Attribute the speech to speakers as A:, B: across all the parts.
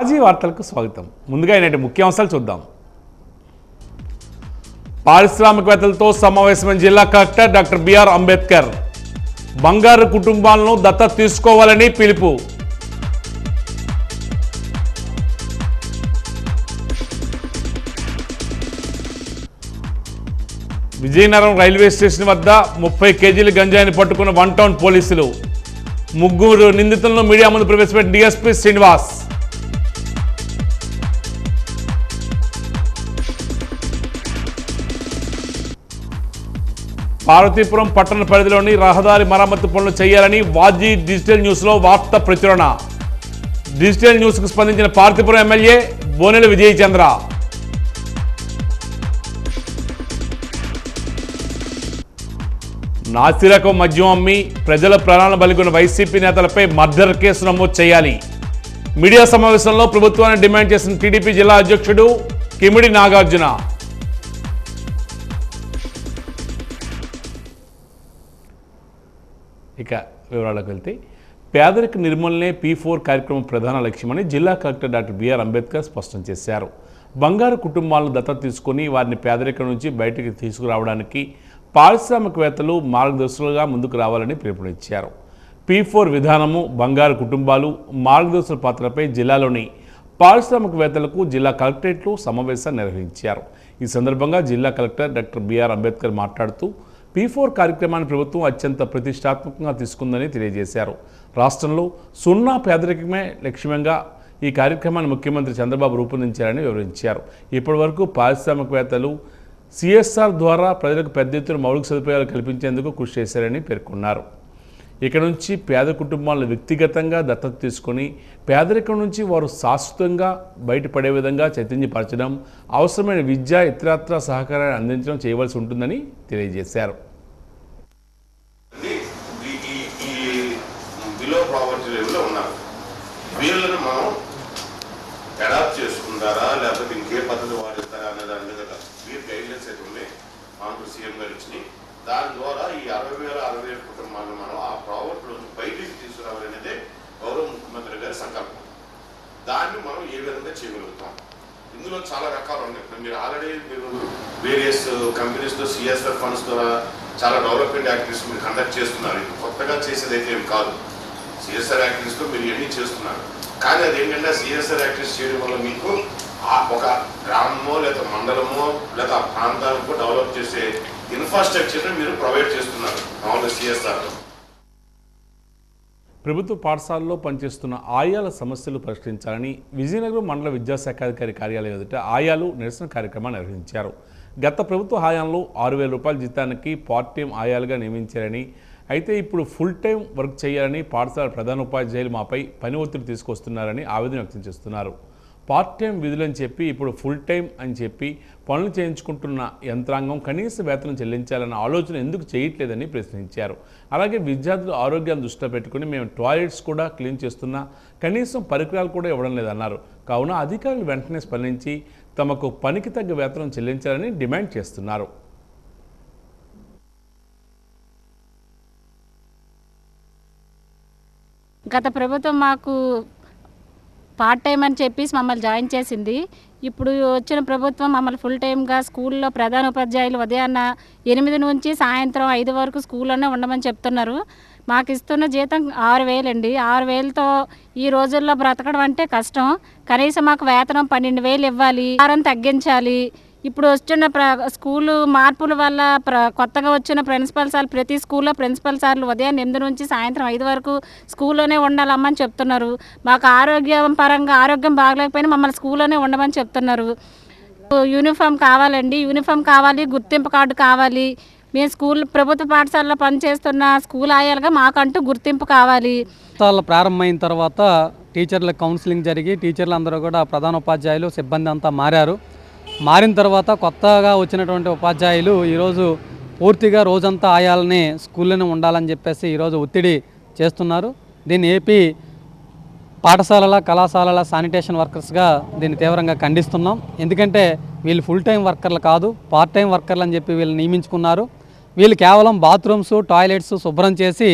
A: Aussie వార్తలకు స్వాగతం. ముందుగా నేటి ముఖ్యాంశాలు చూద్దాం. పారిశ్రామికవేత్తలతో సమావేశమైన జిల్లా కలెక్టర్ డాక్టర్ బిఆర్ అంబేద్కర్. బంగారు కుటుంబాలను దత్తత తీసుకోవాలని పిలుపు. విజయనగరం రైల్వే స్టేషన్ వద్ద 30 కేజీల గంజాయిని పట్టుకున్న వన్ టౌన్ పోలీసులు. 3 నిందితులను మీడియా ముందు ప్రవేశపెట్టిన డీఎస్పీ శ్రీనివాస్. పార్వతీపురం పట్టణ పరిధిలోని రహదారి మరమ్మతు పనులు చేయాలని వాజీ డిజిటల్ న్యూస్లో వార్త ప్రచురణ. డిజిటల్ న్యూస్కు స్పందించిన పార్వతీపురం ఎమ్మెల్యే బోనెల విజయచంద్ర. నాసిరకం మద్యం అమ్మి ప్రజల ప్రాణాలను బలిగొన్న వైసీపీ నేతలపై మర్డర్ కేసు నమోదు చేయాలి. మీడియా సమావేశంలో ప్రభుత్వాన్ని డిమాండ్ చేసిన టీడీపీ జిల్లా అధ్యక్షుడు కిమిడి నాగార్జున. ఇక వివరాలకు వెళ్తే, పేదరిక నిర్మూలనే P4 కార్యక్రమం ప్రధాన లక్ష్యమని జిల్లా కలెక్టర్ డాక్టర్ బిఆర్ అంబేద్కర్ స్పష్టం చేశారు. బంగారు కుటుంబాలను దత్తత తీసుకొని వారిని పేదరికం నుంచి బయటికి తీసుకురావడానికి పారిశ్రామికవేత్తలు మార్గదర్శకులుగా ముందుకు రావాలని పిలుపునిచ్చారు. P4 విధానము, బంగారు కుటుంబాలు, మార్గదర్శకుల పాత్రపై జిల్లాలోని పారిశ్రామికవేత్తలకు జిల్లా కలెక్టరేట్లో సమావేశాన్ని నిర్వహించారు. ఈ సందర్భంగా జిల్లా కలెక్టర్ డాక్టర్ బిఆర్ అంబేద్కర్ మాట్లాడుతూ P4 కార్యక్రమాన్ని ప్రభుత్వం అత్యంత ప్రతిష్టాత్మకంగా తీసుకుందని తెలియజేశారు. రాష్ట్రంలో సున్నా పేదరికమే లక్ష్యంగా ఈ కార్యక్రమాన్ని ముఖ్యమంత్రి చంద్రబాబు రూపొందించారని వివరించారు. ఇప్పటి వరకు పారిశ్రామికవేత్తలు CSR ద్వారా ప్రజలకు పెద్ద ఎత్తున మౌలిక సదుపాయాలు కల్పించేందుకు కృషి చేశారని పేర్కొన్నారు. ఇక నుంచి పేద కుటుంబాలను వ్యక్తిగతంగా దత్తత తీసుకొని పేదరికం నుంచి వారు శాశ్వతంగా బయటపడే విధంగా చైతన్యపరచడం, అవసరమైన విద్య ఇతరత్ర సహకారాన్ని అందించడం చేయవలసి ఉంటుందని తెలియజేశారు.
B: వీళ్ళని మనం అడాప్ట్ చేసుకుంటారా లేకపోతే ఇంకే పద్ధతి వాడిస్తారా అనే దాని మీద వీరు గైడ్లైన్స్ అయితే ఉన్నాయి మనకు సీఎం గారు ఇచ్చినాయి. దాని ద్వారా ఈ 60,000 కుటుంబాలను మనం ఆ ప్రావర్టీ నుంచి బయటికి తీసుకురావాలనేదే గౌరవ ముఖ్యమంత్రి గారి సంకల్పం. దాన్ని మనం ఏ విధంగా చేయగలుగుతాం, ఇందులో చాలా రకాలు ఉన్నాయి. మీరు ఆల్రెడీ వేరియస్ కంపెనీస్తో CSR ఫండ్స్ ద్వారా చాలా డెవలప్మెంట్ యాక్టివిటీస్ మీరు కండక్ట్ చేస్తున్నారు. కొత్తగా చేసేదైతే ఏం కాదు. CSR యాక్టివిటీస్తో మీరు ఎన్ని చేస్తున్నారు, కానీ అదేంటంటే CSR యాక్టివిటీస్ చేయడం వల్ల మీకు ఒక గ్రామమో లేదా మండలమో లేదా ఆ ప్రాంతాలకు డెవలప్ చేసే ఇన్ఫ్రాస్ట్రక్చర్ని మీరు ప్రొవైడ్ చేస్తున్నారు మామూలుగా CSRలో.
A: ప్రభుత్వ పాఠశాలలో పనిచేస్తున్న ఆయాల సమస్యలు పరిష్కరించాలని విజయనగరం మండల విద్యాశాఖాధికారి కార్యాలయం ఎదుట ఆయాలు నిరసన కార్యక్రమాన్ని నిర్వహించారు. గత ప్రభుత్వ హయాంలో 6,000 రూపాయల జీతానికి పార్ట్ టైం ఆయాలుగా నియమించారని, అయితే ఇప్పుడు ఫుల్ టైం వర్క్ చేయాలని పాఠశాల ప్రధాన ఉపాధ్యాయులు మాపై పని ఒత్తిడి తీసుకొస్తున్నారని ఆవేదన వ్యక్తం చేస్తున్నారు. పార్ట్ టైం విధులని చెప్పి ఇప్పుడు ఫుల్ టైం అని చెప్పి పనులు చేయించుకుంటున్న యంత్రాంగం కనీస వేతనం చెల్లించాలన్న ఆలోచన ఎందుకు చేయట్లేదని ప్రశ్నించారు. అలాగే విద్యార్థుల ఆరోగ్యాన్ని దృష్టిలో పెట్టుకుని మేము టాయిలెట్స్ కూడా క్లీన్ చేస్తున్నా కనీసం పరికరాలు కూడా ఇవ్వడం లేదన్నారు. కావున అధికారులు వెంటనే స్పందించి తమకు పనికి తగ్గ వేతనం చెల్లించాలని డిమాండ్ చేస్తున్నారు.
C: గత ప్రభుత్వం మాకు పార్ట్ టైం అని చెప్పేసి మమ్మల్ని జాయిన్ చేసింది. ఇప్పుడు వచ్చిన ప్రభుత్వం మమ్మల్ని ఫుల్ టైమ్గా స్కూల్లో ప్రధాన ఉపాధ్యాయులు ఉదయాన్న 8 నుంచి సాయంత్రం 5 వరకు స్కూల్లోనే ఉండమని చెప్తున్నారు. మాకు ఇస్తున్న జీతం 6,000 అండి. 6,000తో ఈ రోజుల్లో బ్రతకడం అంటే కష్టం. కనీసం మాకు వేతనం 12,000 ఇవ్వాలి, వారం తగ్గించాలి. ఇప్పుడు వస్తున్న స్కూలు మార్పుల వల్ల కొత్తగా వచ్చిన ప్రిన్సిపల్ సార్లు ప్రతి స్కూల్లో ప్రిన్సిపల్ సార్లు ఉదయం 8 నుంచి సాయంత్రం 5 వరకు స్కూల్లోనే ఉండాలమ్మని చెప్తున్నారు. మాకు ఆరోగ్యం బాగలేకపోయినా మమ్మల్ని స్కూల్లోనే ఉండమని చెప్తున్నారు. యూనిఫామ్ కావాలండి, యూనిఫామ్ కావాలి, గుర్తింపు కార్డు కావాలి. మేము ప్రభుత్వ పాఠశాలలో పనిచేస్తున్న స్కూల్ ఆయాలుగా మాకంటూ గుర్తింపు కావాలి.
D: ప్రారంభమైన తర్వాత టీచర్ల కౌన్సిలింగ్ జరిగి టీచర్లు అందరూ కూడా ప్రధాన ఉపాధ్యాయులు సిబ్బంది అంతా మారిన తర్వాత కొత్తగా వచ్చినటువంటి ఉపాధ్యాయులు ఈరోజు పూర్తిగా రోజంతా ఆయాలని స్కూల్లోనే ఉండాలని చెప్పేసి ఈరోజు ఒత్తిడి చేస్తున్నారు. దీన్ని ఏపీ పాఠశాలల కళాశాలల శానిటేషన్ వర్కర్స్గా దీన్ని తీవ్రంగా ఖండిస్తున్నాం. ఎందుకంటే వీళ్ళు ఫుల్ టైం వర్కర్లు కాదు, పార్ట్ టైం వర్కర్లు అని చెప్పి వీళ్ళు నియమించుకున్నారు. వీళ్ళు కేవలం బాత్రూమ్స్ టాయిలెట్స్ శుభ్రం చేసి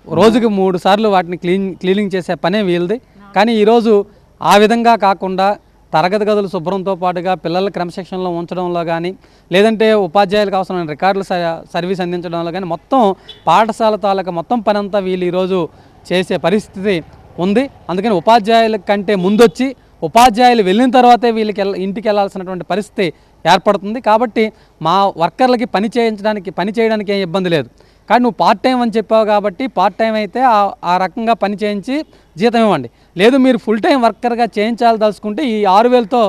D: రోజుకి 3 సార్లు వాటిని క్లీనింగ్ చేసే పనే వీళ్ళది. కానీ ఈరోజు ఆ విధంగా కాకుండా తరగతి గదులు శుభ్రంతో పాటుగా పిల్లల క్రమశిక్షణలో ఉంచడంలో కానీ, లేదంటే ఉపాధ్యాయులకు అవసరమైన రికార్డుల సర్వీస్ అందించడంలో కానీ మొత్తం పాఠశాల తాలూకా మొత్తం పనంతా వీళ్ళు ఈరోజు చేసే పరిస్థితి ఉంది. అందుకని ఉపాధ్యాయుల కంటే ముందొచ్చి ఉపాధ్యాయులు వెళ్ళిన తర్వాతే వీళ్ళకి ఇంటికి వెళ్ళాల్సినటువంటి పరిస్థితి ఏర్పడుతుంది. కాబట్టి మా వర్కర్లకి పని చేయడానికి ఏం ఇబ్బంది లేదు. కానీ నువ్వు పార్ట్ టైం అని చెప్పావు కాబట్టి పార్ట్ టైం అయితే ఆ రకంగా పని చేయించి జీతం ఇవ్వండి. లేదు మీరు ఫుల్ టైం వర్కర్గా చేయించాలి ఈ 6,000తో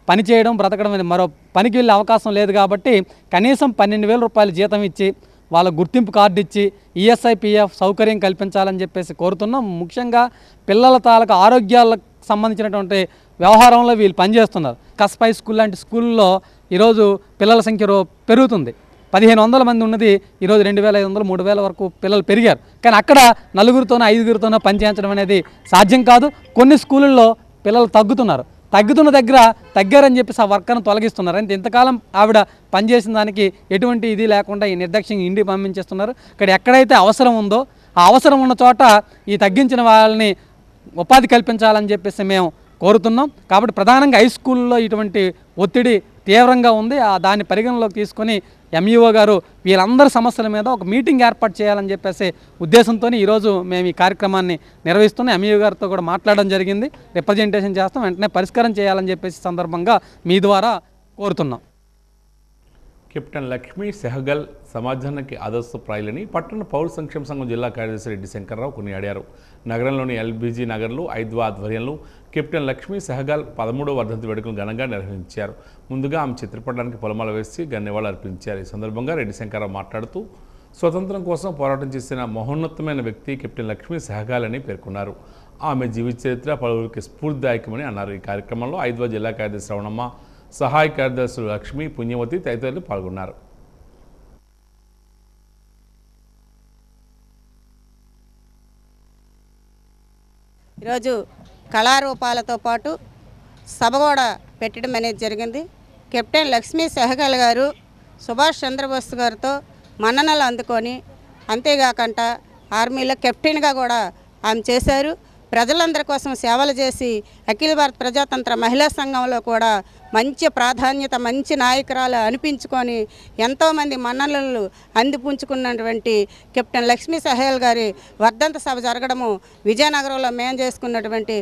D: పని చేయడం బ్రతకడం మరో పనికి వెళ్ళే అవకాశం లేదు. కాబట్టి కనీసం 12,000 రూపాయలు జీతం ఇచ్చి వాళ్ళ గుర్తింపు కార్డు ఇచ్చి ఈఎస్ఐ పిఎఫ్ సౌకర్యం కల్పించాలని చెప్పేసి కోరుతున్నాం. ముఖ్యంగా పిల్లల తాలూకు ఆరోగ్యాలకు సంబంధించినటువంటి వ్యవహారంలో వీళ్ళు పనిచేస్తున్నారు. కస్పై స్కూల్ లాంటి స్కూల్లో ఈరోజు పిల్లల సంఖ్య పెరుగుతుంది. 1,500 మంది ఉన్నది ఈరోజు 2,500, 3,000 వరకు పిల్లలు పెరిగారు. కానీ అక్కడ 4గురితోనో 5గురితోనో పనిచేయించడం అనేది సాధ్యం కాదు. కొన్ని స్కూళ్ళల్లో పిల్లలు తగ్గుతున్న దగ్గర తగ్గారని చెప్పేసి ఆ వర్కర్ను తొలగిస్తున్నారు. అంటే ఇంతకాలం ఆవిడ పనిచేసిన దానికి ఎటువంటి ఇది లేకుండా ఈ నిర్లక్ష్యంగా ఇంటికి పంపించేస్తున్నారు. ఇక్కడ ఎక్కడైతే అవసరం ఉందో ఆ అవసరం ఉన్న చోట ఈ తగ్గించిన వాళ్ళని ఉపాధి కల్పించాలని చెప్పేసి మేము కోరుతున్నాం. కాబట్టి ప్రధానంగా హై స్కూల్లో ఇటువంటి ఒత్తిడి తీవ్రంగా ఉంది. దాన్ని పరిగణలోకి తీసుకొని ఎంఈఓ గారు వీళ్ళందరి సమస్యల మీద ఒక మీటింగ్ ఏర్పాటు చేయాలని చెప్పేసి ఉద్దేశంతో ఈరోజు మేము ఈ కార్యక్రమాన్ని నిర్వహిస్తున్నాం. ఎంఈఓ గారితో కూడా మాట్లాడడం జరిగింది. రిప్రజెంటేషన్ చేస్తాం, వెంటనే పరిష్కారం చేయాలని చెప్పేసి సందర్భంగా మీ ద్వారా కోరుతున్నాం.
A: కెప్టెన్ లక్ష్మీ సెహగల్ సమాజానికి ఆదర్శప్రాయులని పట్టణ పౌర సంక్షేమ సంఘం జిల్లా కార్యదర్శి రెడ్డి శంకర్రావు కొనియాడారు. నగరంలోని ఎల్బీజీ నగర్లో ఐద్వా ఆధ్వర్యంలో కెప్టెన్ లక్ష్మీ సెహగల్ 13వ వర్ధంతి వేడుకలు ఘనంగా నిర్వహించారు. ముందుగా ఆమె చిత్రపటానికి పొలమాల వేసి నివాళులు అర్పించారు. ఈ సందర్భంగా రెడ్డి శంకర్రావు మాట్లాడుతూ స్వతంత్రం కోసం పోరాటం చేసిన మహోన్నతమైన వ్యక్తి కెప్టెన్ లక్ష్మీ సెహగల్ అని పేర్కొన్నారు. ఆమె జీవిత చరిత్ర పలువురికి స్ఫూర్తిదాయకమని అన్నారు. ఈ కార్యక్రమంలో ఐద్వా జిల్లా కార్యదర్శి రవణమ్మ, సహాయ కార్యదర్శులు లక్ష్మి, పుణ్యవతి తదితరులు పాల్గొన్నారు.
E: ఈరోజు కళారూపాలతో పాటు సభ కూడా పెట్టడం అనేది జరిగింది. కెప్టెన్ లక్ష్మీ సెహగల్ గారు సుభాష్ చంద్రబోస్ గారితో మన్ననలు అందుకొని అంతేకాకుండా ఆర్మీలో కెప్టెన్గా కూడా ఆమె చేశారు. ప్రజలందరి కోసం సేవలు చేసి అఖిల భారత ప్రజాతంత్ర మహిళా సంఘంలో కూడా మంచి ప్రాధాన్యత, మంచి నాయకురాలు అనిపించుకొని ఎంతోమంది మన్ననలు అందిపుంచుకున్నటువంటి కెప్టెన్ లక్ష్మీ సెహగల్ గారి వర్ధంతి సభ జరగడము విజయనగరంలో మేము చేసుకున్నటువంటి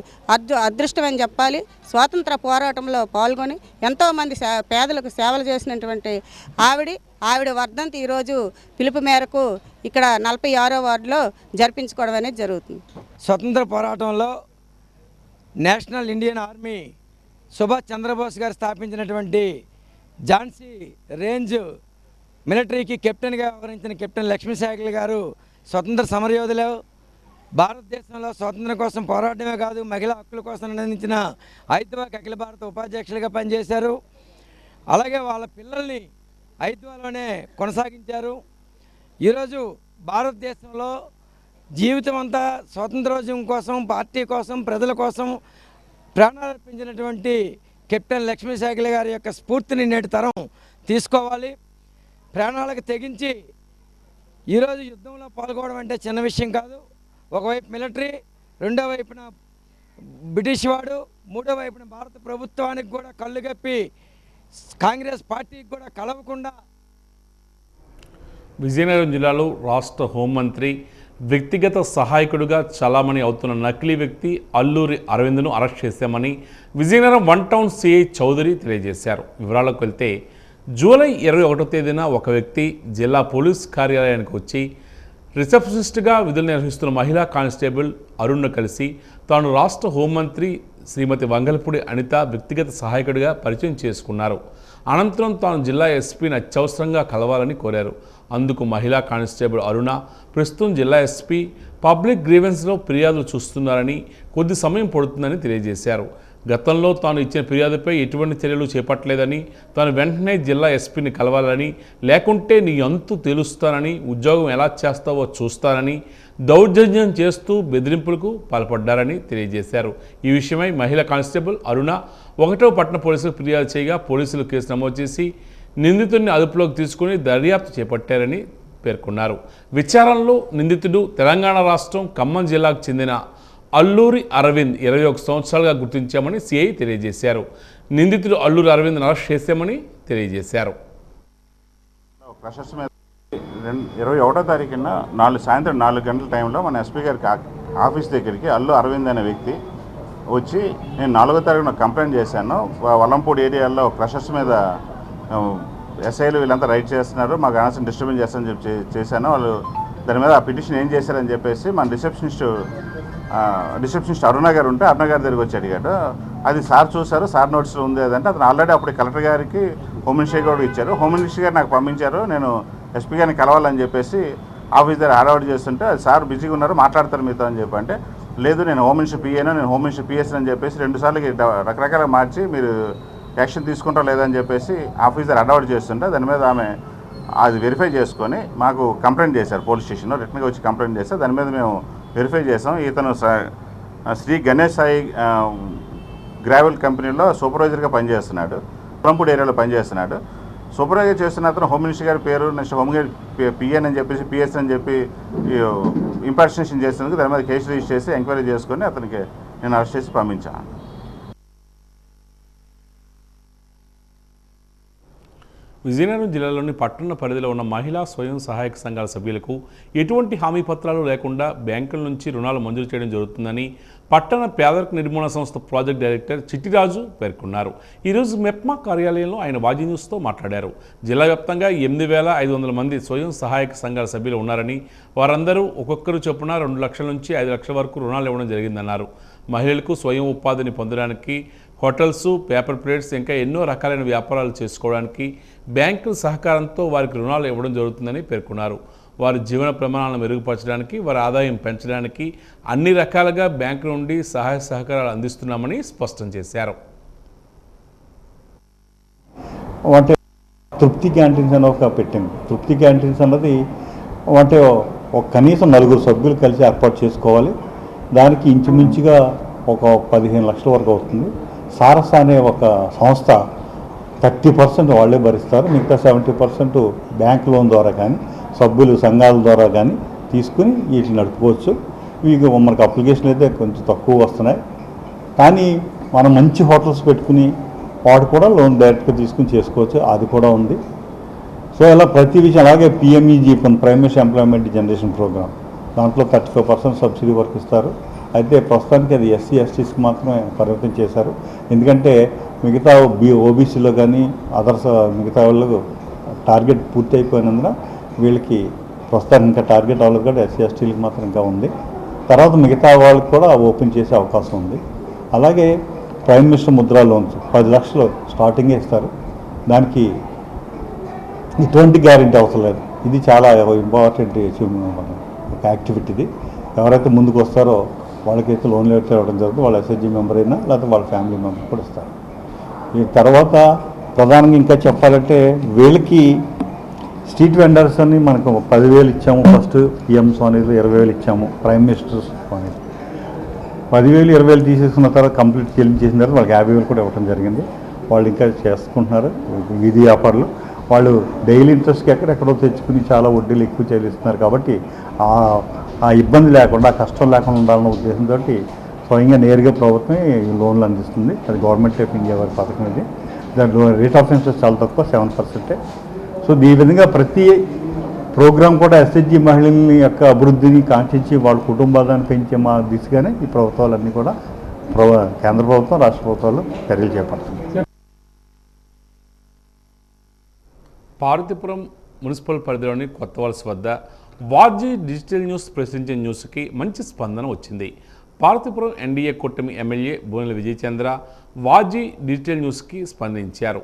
E: అదృష్టం అని చెప్పాలి. స్వాతంత్ర పోరాటంలో పాల్గొని ఎంతోమంది పేదలకు సేవలు చేసినటువంటి ఆవిడ వర్ధంతి ఈరోజు పిలుపు మేరకు ఇక్కడ 46వ వార్డులో జరిపించుకోవడం అనేది జరుగుతుంది.
F: స్వతంత్ర పోరాటంలో National Indian Army Subhash Chandra Bose గారు స్థాపించినటువంటి ఝాన్సీ రేంజ్ మిలిటరీకి కెప్టెన్గా వ్యవహరించిన కెప్టెన్ లక్ష్మీ సెహగల్ గారు స్వతంత్ర సమరయోధులు. భారతదేశంలో స్వాతంత్రం కోసం పోరాటమే కాదు, మహిళా హక్కుల కోసం నిర్ణయించిన ఐద్వాకి అఖిల భారత ఉపాధ్యక్షులుగా పనిచేశారు. అలాగే వాళ్ళ పిల్లల్ని ఐద్వాలోనే కొనసాగించారు. ఈరోజు భారతదేశంలో జీవితం అంతా స్వాతంత్రోద్యమం కోసం, పార్టీ కోసం, ప్రజల కోసం ప్రాణాలర్పించినటువంటి కెప్టెన్ లక్ష్మీ సెహగల్ గారి యొక్క స్ఫూర్తిని నేటి తరం తీసుకోవాలి. ప్రాణాలకు తెగించి ఈరోజు యుద్ధంలో పాల్గొనడం అంటే చిన్న విషయం కాదు. ఒకవైపు మిలిటరీ, రెండో వైపున బ్రిటిష్ వాడు, మూడో వైపున భారత ప్రభుత్వానికి కూడా కళ్ళుగప్పి కాంగ్రెస్ పార్టీకి కూడా కలవకుండా.
A: విజయనగరం జిల్లాలో రాష్ట్ర హోంమంత్రి వ్యక్తిగత సహాయకుడిగా చలామణి అవుతున్న నకిలీ వ్యక్తి అల్లూరి అరవింద్ను అరెస్ట్ చేశామని విజయనగరం 1 టౌన్ సిఐ చౌదరి తెలియజేశారు. వివరాలకు వెళ్తే జూలై 21వ తేదీన ఒక వ్యక్తి జిల్లా పోలీస్ కార్యాలయానికి వచ్చి రిసెప్షనిస్ట్గా విధులు నిర్వహిస్తున్న మహిళా కానిస్టేబుల్ అరుణ్ను కలిసి తాను రాష్ట్ర హోంమంత్రి శ్రీమతి వంగలపూడి అనిత వ్యక్తిగత సహాయకుడిగా పరిచయం చేసుకున్నారు. అనంతరం తాను జిల్లా ఎస్పీని అత్యవసరంగా కలవాలని కోరారు. అందుకు మహిళా కానిస్టేబుల్ అరుణ ప్రస్తుతం జిల్లా ఎస్పీ పబ్లిక్ గ్రీవెన్స్లో ఫిర్యాదులు చూస్తున్నారని, కొద్ది సమయం పడుతుందని తెలియజేశారు. గతంలో తాను ఇచ్చిన ఫిర్యాదుపై ఎటువంటి చర్యలు చేపట్టలేదని, తాను వెంటనే జిల్లా ఎస్పీని కలవాలని, లేకుంటే నీ అంతు తెలుస్తానని, ఉద్యోగం ఎలా చేస్తావో చూస్తానని దౌర్జన్యం చేస్తూ బెదిరింపులకు పాల్పడ్డారని తెలియజేశారు. ఈ విషయమై మహిళా కానిస్టేబుల్ అరుణ 1వ పట్టణ పోలీసులకు ఫిర్యాదు చేయగా పోలీసులు కేసు నమోదు చేసి నిందితుడిని అదుపులోకి తీసుకుని దర్యాప్తు చేపట్టారని పేర్కొన్నారు. విచారణలో నిందితుడు తెలంగాణ రాష్ట్రం ఖమ్మం జిల్లాకు చెందిన అల్లూరి అరవింద్ 21 సంవత్సరాలుగా గుర్తించామని సిఐ తెలియజేశారు. నిందితుడు అల్లూరి అరవింద్ను అరెస్ట్ చేశామని తెలియజేశారు.
G: క్రషర్స్ మీద 21వ తారీఖున సాయంత్రం 4 గంటల టైంలో మన ఎస్పీ గారికి ఆఫీస్ దగ్గరికి అల్లు అరవింద్ అనే వ్యక్తి వచ్చి, నేను 4వ తారీఖున కంప్లైంట్ చేశాను, వల్లంపూడి ఏరియాలో క్రషర్స్ మీద ఎస్ఐలు వీళ్ళంతా రైడ్ చేస్తున్నారు, మాకు అనవసరం డిస్టర్బెన్స్ చేస్తారని చెప్పి చేశాను. వాళ్ళు దాని మీద ఆ పిటిషన్ ఏం చేశారని చెప్పేసి మన రిసెప్షనిస్ట్ అరుణ గారు ఉంటే అరుణ గారి దగ్గరికి వచ్చి అడిగాడు. అది సార్ చూశారు, సార్ నోటీసులో ఉంది అదంటే అతను ఆల్రెడీ అప్పుడు కలెక్టర్ గారికి హోమ్ మినిస్టర్ కూడా ఇచ్చారు. హోమ్ మినిస్టర్ గారు నాకు పంపించారు, నేను ఎస్పీ గారిని కలవాలని చెప్పేసి ఆఫీస్ దగ్గర హడావుడి చేస్తుంటే అది సార్ బిజీగా ఉన్నారు, మాట్లాడతారు మీతో అని చెప్పి అంటే, లేదు నేను హోమ్ మినిస్టర్ పిఏను, నేను హోమ్ మినిస్టర్ పిఎస్ అని చెప్పేసి 2 సార్లు రకరకాలుగా మార్చి మీరు యాక్షన్ తీసుకుంటారా లేదని చెప్పేసి ఆఫీస్ దగ్గర హడావుడి చేస్తుంటే దాని మీద ఆమె అది వెరిఫై చేసుకొని మాకు కంప్లైంట్ చేశారు. పోలీస్ స్టేషన్లో రిటర్న్గా వచ్చి కంప్లైంట్ చేస్తే దాని మీద మేము వెరిఫై చేసాం. ఇతను శ్రీ గణేష్ సాయి గ్రావెల్ కంపెనీలో సూపర్వైజర్గా పనిచేస్తున్నాడు, వల్లంపూడి ఏరియాలో పనిచేస్తున్నాడు. సూపర్వైజర్ చేస్తున్న అతను హోమ్ మినిస్టర్ గారి పేరు, నెక్స్ట్ హోమ్ పిఎన్ అని చెప్పేసి పిఎస్ అని చెప్పి ఇంపర్సనేషన్ చేసినందుకు దాని మీద కేసు రిజిస్టర్ చేసి ఎంక్వైరీ చేసుకొని అతనికి నేను అరెస్ట్ చేసి పంపించాను.
A: విజయనగరం జిల్లాలోని పట్టణ పరిధిలో ఉన్న మహిళా స్వయం సహాయక సంఘాల సభ్యులకు ఎటువంటి హామీ పత్రాలు లేకుండా బ్యాంకుల నుంచి రుణాలు మంజూరు చేయడం జరుగుతుందని పట్టణ పేదరిక నిర్మూలన సంస్థ ప్రాజెక్ట్ డైరెక్టర్ చిట్టిరాజు పేర్కొన్నారు. ఈరోజు మెప్మా కార్యాలయంలో ఆయన వాజీ న్యూస్తో మాట్లాడారు. జిల్లా వ్యాప్తంగా 8,500 మంది స్వయం సహాయక సంఘాల సభ్యులు ఉన్నారని, వారందరూ ఒక్కొక్కరు చొప్పున 2 లక్షల నుంచి 5 లక్షల వరకు రుణాలు ఇవ్వడం జరిగిందన్నారు. మహిళలకు స్వయం ఉపాధిని పొందడానికి హోటల్స్, పేపర్ ప్లేట్స్ ఇంకా ఎన్నో రకాలైన వ్యాపారాలు చేసుకోవడానికి బ్యాంకుల సహకారంతో వారికి రుణాలు ఇవ్వడం జరుగుతుందని పేర్కొన్నారు. వారి జీవన ప్రమాణాలను మెరుగుపరచడానికి, వారి ఆదాయం పెంచడానికి అన్ని రకాలుగా బ్యాంకు నుండి సహాయ సహకారాలు అందిస్తున్నామని స్పష్టం చేశారు.
H: అంటే తృప్తి క్యాంటీన్స్ అని ఒక పెట్టింది. తృప్తి క్యాంటీన్స్ అన్నది అంటే ఒక కనీసం 4 సభ్యులు కలిసి ఏర్పాటు చేసుకోవాలి. దానికి ఇంచుమించుగా ఒక 15 లక్షల వరకు అవుతుంది. సారస అనే ఒక సంస్థ 30% వాళ్ళే భరిస్తారు, మిగతా 70% బ్యాంక్ లోన్ ద్వారా కానీ సభ్యులు సంఘాల ద్వారా కానీ తీసుకుని వీటిని నడుపుకోవచ్చు. ఇవి మనకు అప్లికేషన్లు అయితే కొంచెం తక్కువ వస్తున్నాయి, కానీ మనం మంచి హోటల్స్ పెట్టుకుని వాడు కూడా లోన్ డైరెక్ట్గా తీసుకుని చేసుకోవచ్చు, అది కూడా ఉంది. సో ఇలా ప్రతి విషయం, అలాగే PMEG prime minister employment generation programme, దాంట్లో 35% సబ్సిడీ వరకు ఇస్తారు. అయితే ప్రస్తుతానికి అది ఎస్సీ ఎస్టీస్కి మాత్రమే పరిమితం చేశారు. ఎందుకంటే మిగతా ఓబీసీలో కానీ అదర్స్ మిగతా వాళ్ళకు టార్గెట్ పూర్తి అయిపోయినందున వీళ్ళకి ప్రస్తుతానికి ఇంకా టార్గెట్ అవ్వలేదు కూడా ఎస్సీ ఎస్టీలకు మాత్రం ఇంకా ఉంది. తర్వాత మిగతా వాళ్ళకి కూడా ఓపెన్ చేసే అవకాశం ఉంది. అలాగే ప్రైమ్ మినిస్టర్ ముద్రా లోన్స్ 10 లక్షలు స్టార్టింగే ఇస్తారు. దానికి ఎటువంటి గ్యారెంటీ అవసరం లేదు. ఇది చాలా ఇంపార్టెంట్ ఒక యాక్టివిటీ. ఇది ఎవరైతే ముందుకు వస్తారో వాళ్ళకైతే లోన్ లెటర్ ఇవ్వడం జరుగుతుంది. వాళ్ళ ఎస్హెచ్జీ మెంబర్ అయినా లేకపోతే వాళ్ళ ఫ్యామిలీ మెంబర్ కూడా ఇస్తారు. ఈ తర్వాత ప్రధానంగా ఇంకా చెప్పాలంటే వీళ్ళకి స్ట్రీట్ వెండర్స్ అని మనకు 10,000 ఇచ్చాము. ఫస్ట్ పిఎం సోనీలో 20,000 ఇచ్చాము. ప్రైమ్ మినిస్టర్ సోనీ 10,000 20,000 తీసేసుకున్న తర్వాత కంప్లీట్ చెల్లించేసిన తర్వాత వాళ్ళకి 50,000 కూడా ఇవ్వడం జరిగింది. వాళ్ళు ఇంకా చేసుకుంటున్నారు వీధి వ్యాపారులు. వాళ్ళు డైలీ ఇంట్రెస్ట్కి ఎక్కడెక్కడో తెచ్చుకుని చాలా వడ్డీలు ఎక్కువ చెల్లిస్తున్నారు. కాబట్టి ఆ ఇబ్బంది లేకుండా, ఆ కష్టం లేకుండా ఉండాలన్న ఉద్దేశంతో స్వయంగా నేరుగా ప్రభుత్వమే ఈ లోన్లు అందిస్తుంది. అది గవర్నమెంట్ ఆఫ్ ఇండియా వారి పథకం. ఇది దాని రేట్ ఆఫ్ ఇంట్రెస్ట్ చాలా తక్కువ, 7%. సో ఈ విధంగా ప్రతి ప్రోగ్రాం కూడా ఎస్హెచ్జీ మహిళల యొక్క అభివృద్ధిని కాంక్షించి వాళ్ళ కుటుంబాలను పెంచే మా దిశగానే ఈ ప్రభుత్వాలన్నీ కూడా కేంద్ర ప్రభుత్వం, రాష్ట్ర ప్రభుత్వాలు చర్యలు చేపడుతుంది.
A: పార్వతీపురం మున్సిపల్ పరిధిలోని కొత్తవలస వద్ద వాజీ డిజిటల్ న్యూస్ ప్రశ్నించే న్యూస్కి మంచి స్పందన వచ్చింది. పార్వతీపురం ఎన్డీఏ కూటమి ఎమ్మెల్యే బోనెల విజయచంద్ర వాజీ డిజిటల్ న్యూస్కి స్పందించారు.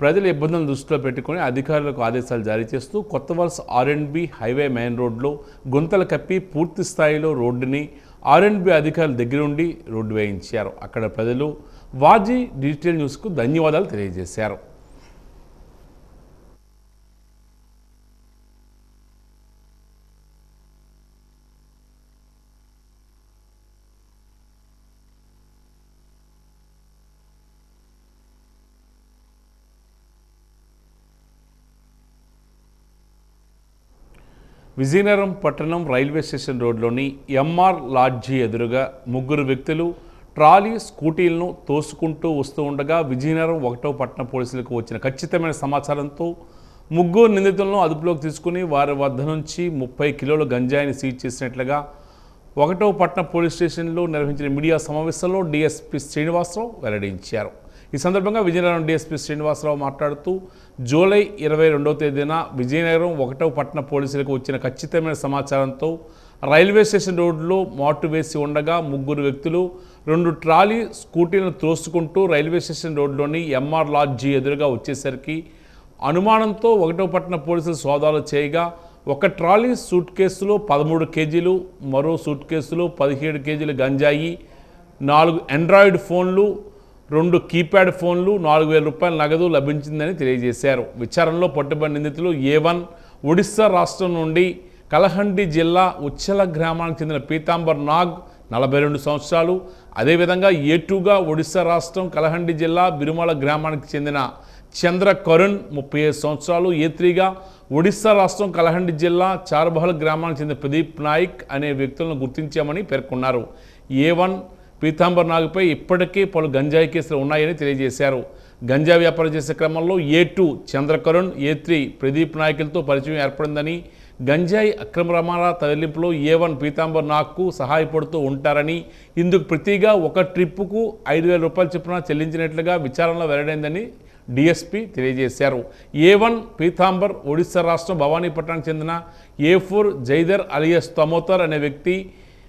A: ప్రజల ఇబ్బందులను దృష్టిలో పెట్టుకుని అధికారులకు ఆదేశాలు జారీ చేస్తూ కొత్తవలస R&B హైవే మెయిన్ రోడ్లో గుంతలు కప్పి పూర్తి స్థాయిలో రోడ్డుని R&B అధికారుల దగ్గరుండి రోడ్డు వేయించారు. అక్కడ ప్రజలు వాజీ డిజిటల్ న్యూస్కు ధన్యవాదాలు తెలియజేశారు. విజయనగరం పట్టణం రైల్వే స్టేషన్ రోడ్లోని ఎంఆర్ లాడ్జీ ఎదురుగా ముగ్గురు వ్యక్తులు ట్రాలీ స్కూటీలను తోసుకుంటూ వస్తూ ఉండగా విజయనగరం 1వ పట్టణ పోలీసులకు వచ్చిన ఖచ్చితమైన సమాచారంతో ముగ్గురు నిందితులను అదుపులోకి తీసుకుని వారి వద్ద నుంచి 30 కిలోల గంజాయిని సీజ్ చేసినట్లుగా 1వ పట్టణ పోలీస్ స్టేషన్లో నిర్వహించిన మీడియా సమావేశంలో డీఎస్పీ శ్రీనివాసరావు వెల్లడించారు. ఈ సందర్భంగా విజయనగరం డీఎస్పీ శ్రీనివాసరావు మాట్లాడుతూ జూలై 22వ తేదీన విజయనగరం 1వ పట్టణ పోలీసులకు వచ్చిన ఖచ్చితమైన సమాచారంతో రైల్వే స్టేషన్ రోడ్లో మాటు వేసి ఉండగా ముగ్గురు వ్యక్తులు 2 ట్రాలీ స్కూటీలను తోసుకుంటూ రైల్వే స్టేషన్ రోడ్లోని ఎంఆర్ లాడ్జీ ఎదురుగా వచ్చేసరికి అనుమానంతో 1వ పట్టణ పోలీసులు సోదాలు చేయగా ఒక ట్రాలీ సూట్ కేసులో 13 కేజీలు, మరో సూట్ కేసులో 17 కేజీల గంజాయి, 4 ఆండ్రాయిడ్ ఫోన్లు, 2 కీప్యాడ్ ఫోన్లు, 4,000 రూపాయల నగదు లభించిందని తెలియజేశారు. విచారణలో పట్టుబడిన నిందితులు A1 ఒడిశా రాష్ట్రం నుండి కలహండి జిల్లా ఉచ్చల గ్రామానికి చెందిన పీతాంబర్ నాగ్ 42 సంవత్సరాలు, అదేవిధంగా A2గా ఒడిశా రాష్ట్రం కలహండి జిల్లా బిరుమల గ్రామానికి చెందిన చంద్ర కరుణ్ 35 సంవత్సరాలు, A3గా ఒడిశా రాష్ట్రం కలహండి జిల్లా చార్బహల్ గ్రామానికి చెందిన ప్రదీప్ నాయక్ అనే వ్యక్తులను గుర్తించామని పేర్కొన్నారు. A1 పీతాంబర్ నాగ్పై ఇప్పటికే పలు గంజాయి కేసులు ఉన్నాయని తెలియజేశారు. గంజా వ్యాపారం చేసే క్రమంలో A2 చంద్రకరుణ్, A3 ప్రదీప్ నాయకులతో పరిచయం ఏర్పడిందని, గంజాయి అక్రమ రవాణా తరలింపులో A1 పీతాంబర్ నాగ్కు సహాయపడుతూ ఉంటారని, ఇందుకు ప్రతిగా ఒక ట్రిప్పుకు 5,000 రూపాయల చొప్పున చెల్లించినట్లుగా విచారణలో వెల్లడైందని డీఎస్పీ తెలియజేశారు. A1 పీతాంబర్ ఒడిశా రాష్ట్రం భవానీపట్నానికి చెందిన A4 జైదర్ అలియాస్ తమోతర్ అనే వ్యక్తి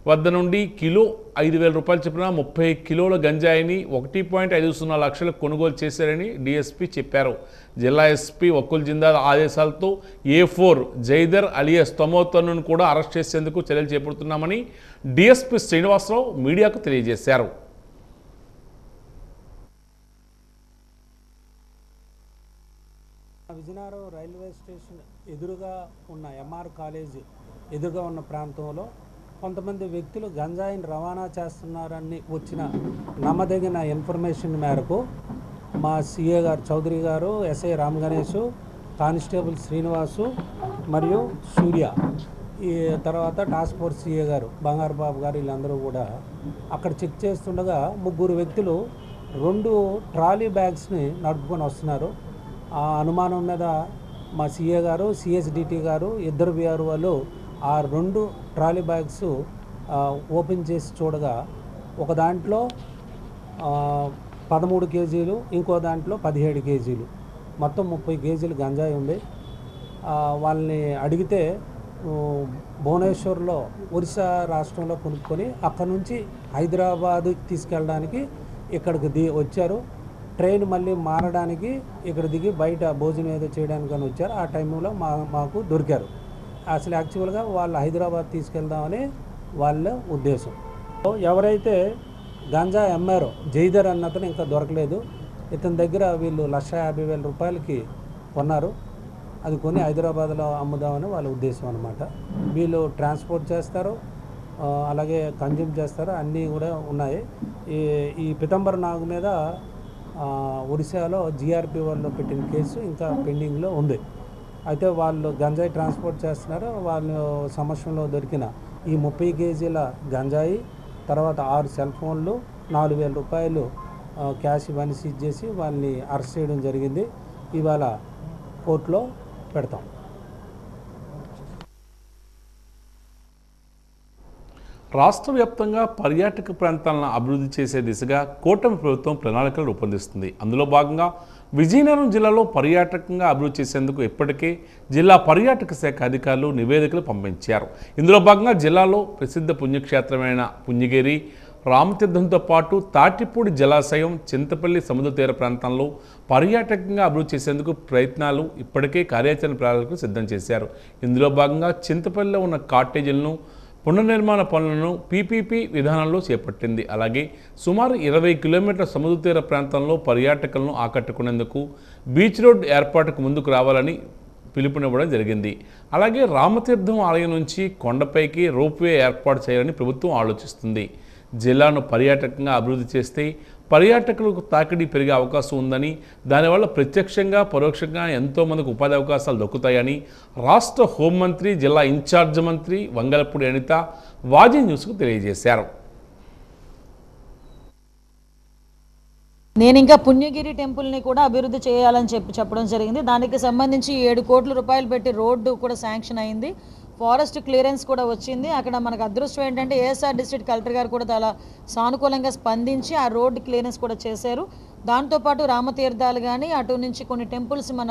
A: వద్ద నుండి కిలో 5,000 రూపాయల చొప్పున 30 కిలోల గంజాయిని 1.50 లక్షలకు కొనుగోలు చేశారని డీఎస్పీ చెప్పారు. జిల్లా ఎస్పీ వకుల్ జిందాల్ ఆదేశాలతో A4 జైదర్ అలియాస్ తమోతర్ను కూడా అరెస్ట్ చేసేందుకు చర్యలు చేపడుతున్నామని డీఎస్పీ శ్రీనివాసరావు మీడియాకు తెలియజేశారు.
I: విజయనగరం రైల్వే స్టేషన్ ఎదురుగా ఉన్న ఎంఆర్ కాలేజ్ ఎదురుగా ఉన్న ప్రాంతంలో కొంతమంది వ్యక్తులు గంజాయిని రవాణా చేస్తున్నారని వచ్చిన నమ్మదగిన ఇన్ఫర్మేషన్ మేరకు మా సిఏ గారు చౌదరి గారు, ఎస్ఐ రామ్ గణేష్, కానిస్టేబుల్ శ్రీనివాసు మరియు సూర్య, ఈ తర్వాత టాస్క్ ఫోర్స్ సిఏ గారు బంగారు బాబు గారు వీళ్ళందరూ కూడా అక్కడ చెక్ చేస్తుండగా ముగ్గురు వ్యక్తులు 2 ట్రాలీ బ్యాగ్స్ని నడుపుకొని వస్తున్నారు. ఆ అనుమానం మీద మా సిఏ గారు, సిఎస్డిటి గారు, ఇద్దరు బిఆర్ వాళ్ళు ఆ 2 ట్రాలీ బ్యాగ్స్ ఓపెన్ చేసి చూడగా ఒక దాంట్లో 13 కేజీలు, ఇంకో దాంట్లో 17 కేజీలు, మొత్తం 30 కేజీలు గంజాయి ఉంది. వాళ్ళని అడిగితే భువనేశ్వర్లో ఒరిస్సా రాష్ట్రంలో కొనుక్కొని అక్కడ నుంచి హైదరాబాద్ తీసుకెళ్ళడానికి ఇక్కడికి వచ్చారు. ట్రైన్ మళ్ళీ మారడానికి ఇక్కడ దిగి బయట భోజనం ఏదో చేయడానికి అని వచ్చారు. ఆ టైంలో మాకు దొరికారు. అసలు యాక్చువల్గా వాళ్ళు హైదరాబాద్ తీసుకెళ్దామని వాళ్ళ ఉద్దేశం. ఎవరైతే గంజా అమ్మారో జైదర్ అన్నతను ఇంకా దొరకలేదు. ఇతని దగ్గర వీళ్ళు 1,50,000 రూపాయలకి కొన్నారు. అది కొని హైదరాబాద్లో అమ్ముదామని వాళ్ళ ఉద్దేశం అనమాట. వీళ్ళు ట్రాన్స్పోర్ట్ చేస్తారు, అలాగే కన్జ్యూమ్ చేస్తారు, అన్నీ కూడా ఉన్నాయి. ఈ పీతాంబర్ నాగ్ మీద ఒడిశాలో జీఆర్పీ వాళ్ళు పెట్టిన కేసు ఇంకా పెండింగ్లో ఉంది. అయితే వాళ్ళు గంజాయి ట్రాన్స్పోర్ట్ చేస్తున్నారు. వాళ్ళు సమస్యలో దొరికిన ఈ 30 కేజీల గంజాయి, తర్వాత 6 సెల్ ఫోన్లు, 4,000 రూపాయలు క్యాష్ ఇవన్నీ సీజ్ చేసి వాళ్ళని అరెస్ట్ చేయడం జరిగింది. ఇవాళ కోర్టులో పెడతాం.
A: రాష్ట్ర వ్యాప్తంగా పర్యాటక ప్రాంతాలను అభివృద్ధి చేసే దిశగా కూటమి ప్రభుత్వం ప్రణాళికలు రూపొందిస్తుంది. అందులో భాగంగా విజయనగరం జిల్లాలో పర్యాటకంగా అభివృద్ధి చేసేందుకు ఇప్పటికే జిల్లా పర్యాటక శాఖ అధికారులు నివేదికలు పంపించారు. ఇందులో భాగంగా జిల్లాలో ప్రసిద్ధ పుణ్యక్షేత్రమైన పుణ్యగిరి, రామతీర్థంతో పాటు తాటిపూడి జలాశయం, చింతపల్లి సముద్ర తీర ప్రాంతంలో పర్యాటకంగా అభివృద్ధి చేసేందుకు ప్రయత్నాలు ఇప్పటికే కార్యాచరణ ప్రణాళికలు సిద్ధం చేశారు. ఇందులో భాగంగా చింతపల్లిలో ఉన్న కాటేజీలను పునర్నిర్మాణ పనులను పీపీపీ విధానంలో చేపట్టింది. అలాగే సుమారు 20 కిలోమీటర్ల సముద్ర తీర ప్రాంతంలో పర్యాటకులను ఆకట్టుకునేందుకు బీచ్ రోడ్ ఏర్పాటుకు ముందుకు రావాలని పిలుపునివ్వడం జరిగింది. అలాగే రామతీర్థం ఆలయం నుంచి కొండపైకి రోప్వే ఏర్పాటు చేయాలని ప్రభుత్వం ఆలోచిస్తుంది. జిల్లాను పర్యాటకంగా అభివృద్ధి చేస్తే పర్యాటకులకు తాకిడి పెరిగే అవకాశం ఉందని, దానివల్ల ప్రత్యక్షంగా పరోక్షంగా ఎంతోమందికి ఉపాధి అవకాశాలు దక్కుతాయని రాష్ట్ర హోంమంత్రి, జిల్లా ఇన్ఛార్జ్ మంత్రి వంగలపూడి అనిత వాజీ న్యూస్కు తెలియజేశారు.
J: నేను ఇంకా పుణ్యగిరి టెంపుల్ని కూడా అభివృద్ధి చేయాలని చెప్పడం జరిగింది. దానికి సంబంధించి 7 కోట్ల రూపాయలు పెట్టి రోడ్డు కూడా శాంక్షన్ అయింది. ఫారెస్ట్ క్లియరెన్స్ కూడా వచ్చింది. అక్కడ మనకు అదృష్టం ఏంటంటే ఏఎస్ఆర్ డిస్ట్రిక్ట్ కలెక్టర్ గారు కూడా చాలా సానుకూలంగా స్పందించి ఆ రోడ్డు క్లియరెన్స్ కూడా చేశారు. దాంతోపాటు రామతీర్థాలు కానీ అటు నుంచి కొన్ని టెంపుల్స్, మన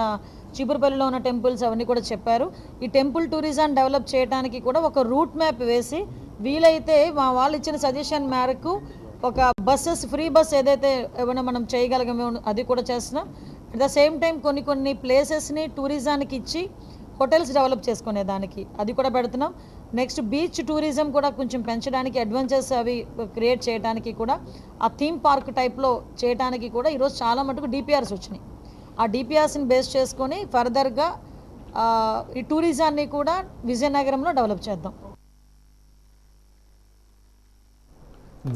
J: చీపురుపల్లిలో ఉన్న టెంపుల్స్ అవన్నీ కూడా చెప్పారు. ఈ టెంపుల్ టూరిజం డెవలప్ చేయడానికి కూడా ఒక రూట్ మ్యాప్ వేసి వీలైతే వాళ్ళు ఇచ్చిన సజెషన్ మేరకు ఒక బస్సెస్, ఫ్రీ బస్ ఏదైతే ఏమైనా మనం చేయగలిగామో అది కూడా చేస్తున్నాం. అట్ ద సేమ్ టైం కొన్ని ప్లేసెస్ని టూరిజానికి ఇచ్చి హోటల్స్ డెవలప్ చేసుకునే దానికి అది కూడా పెడుతున్నాం. నెక్స్ట్ బీచ్ టూరిజం కూడా కొంచెం పెంచడానికి, అడ్వెంచర్స్ అవి క్రియేట్ చేయడానికి కూడా, ఆ థీమ్ పార్క్ టైప్లో చేయడానికి కూడా ఈరోజు చాలా మటుకు డిపిఆర్స్ వచ్చినాయి. ఆ డిపిఆర్స్ని బేస్ చేసుకొని ఫర్దర్గా ఈ టూరిజాన్ని కూడా విజయనగరంలో డెవలప్ చేద్దాం.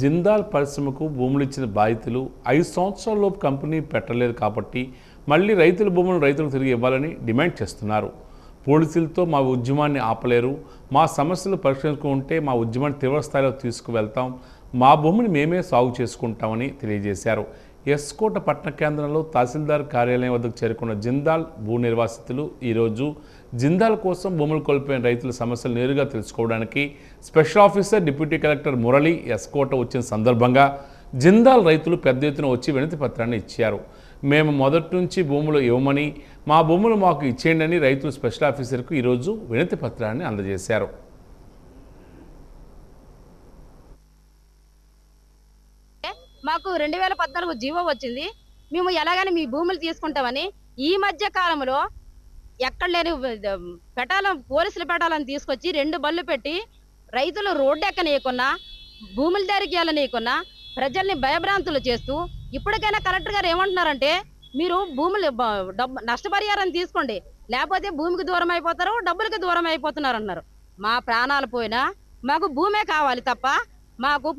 A: జిందాల్ పరిశ్రమకు భూములు ఇచ్చిన బాధితులు 5 సంవత్సరాలలోపు కంపెనీ పెట్టలేదు కాబట్టి మళ్ళీ రైతుల భూములను రైతులకు తిరిగి ఇవ్వాలని డిమాండ్ చేస్తున్నారు. పోలీసులతో మా ఉద్యమాన్ని ఆపలేరు, మా సమస్యలు పరిష్కరించుకుంటే మా ఉద్యమాన్ని తీవ్రస్థాయిలో తీసుకువెళ్తాం, మా భూమిని మేమే సాగు చేసుకుంటామని తెలియజేశారు. ఎస్కోట పట్టణ కేంద్రంలో తహసీల్దార్ కార్యాలయం వద్దకు చేరుకున్న జిందాల్ భూ నిర్వాసితులు ఈరోజు జిందాల్ కోసం భూములు కోల్పోయిన రైతుల సమస్యలు నేరుగా తెలుసుకోవడానికి special officer deputy collector Murali S. Kota వచ్చిన సందర్భంగా జిందాల్ రైతులు పెద్ద ఎత్తున వచ్చి వినతి పత్రాన్ని ఇచ్చారు. మేము మొదటి నుంచి భూములు ఇవ్వమని, మా భూములు మాకు ఇచ్చేయండి అని రైతులు స్పెషల్ ఆఫీసర్కు ఈరోజు వినతి పత్రాన్ని అందజేశారు.
K: మాకు 2014 జీవో వచ్చింది, మేము ఎలాగని మీ భూములు తీసుకుంటామని. ఈ మధ్య కాలంలో ఎక్కడ లేని పోలీసులు పెట్టాలని తీసుకొచ్చి 2 బళ్ళు పెట్టి రైతులు రోడ్డు ఎక్కనీయకున్నా, భూముల దారికి వెళ్ళనీయకున్నా ప్రజల్ని భయభ్రాంతులు చేస్తూ, ఇప్పటికైనా కలెక్టర్ గారు ఏమంటున్నారంటే మీరు భూములు నష్టపరిహారం తీసుకోండి, లేకపోతే భూమికి దూరం అయిపోతారు, డబ్బులకి దూరం అయిపోతున్నారు అన్నారు. మా ప్రాణాలు పోయినా మాకు భూమే కావాలి తప్ప మాకు